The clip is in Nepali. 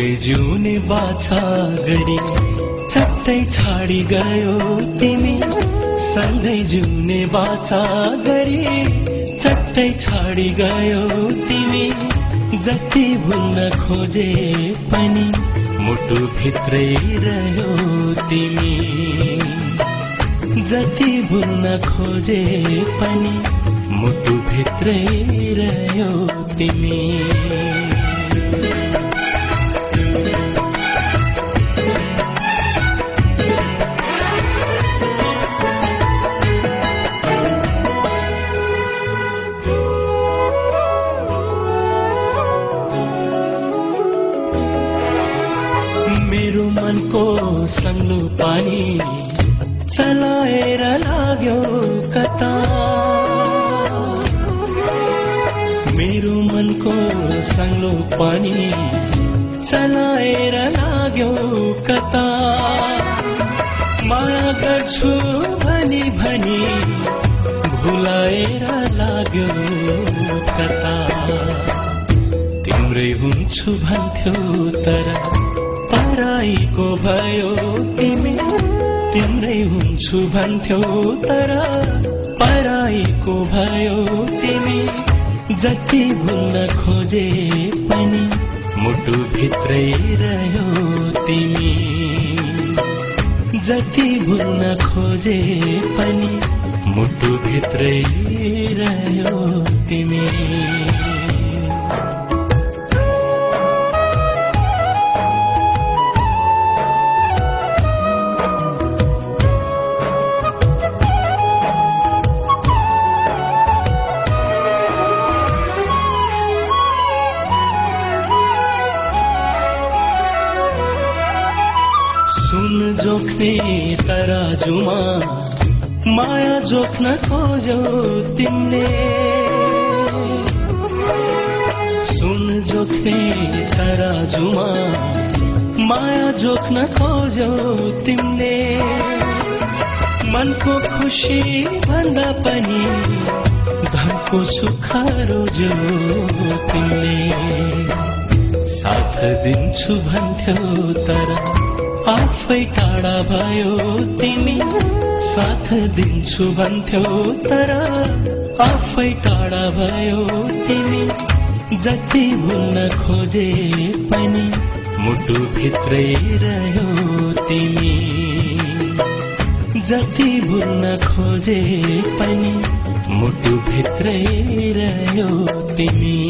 सँगै जिउने बाछा गरी चट्टै छाडी गयो तिमी। सँगै जिउने बाछा गरी चट्टै छाडी गयो तिमी। जति भुल्न खोजे पनि मुटु भित्रै रह्यो तिमी। जति भुल्न खोजे पनि मुटु भित्रै रह्यो तिमी। मेरो मनको सङ्लो पानी चलाएर लाग्यो कता। मेरो मनको सङ्लो पानी चलाएर लाग्यो कता। माया गर्छु भनी भनी भुलाएर लाग्यो कता। तिम्रै हुन्छु भन्थ्यौ तर पराईको भयो तिमी। तिम्रै हुन्छु भन्थ्यौ तर पराईको भयो तिमी। जति भुल्न खोजे पनि मुटु भित्रै रह्यो तिमी। जति भुल्न खोजे पनि मुटु भित्रै रह्यो तिमी। जोख्ने तराजुमा माया जोख्न खोज्यौ तिमीले। सुन जोख्ने तराजुमा माया जोख्न खोज्यौ तिमीले। मनको खुसी भन्दा पनि धनको सुख रोज्यौ तिमीले। साथ दिन्छु भन्थ्यौ तर आफै टाढा भयो तिमी। साथ दिन्छु भन्थ्यौ तर आफै टाढा भयो तिमी। जति भुल्न खोजे पनि मुटु भित्रै रह्यो तिमी। जति भुल्न खोजे पनि मुटु भित्रै रह्यो तिमी।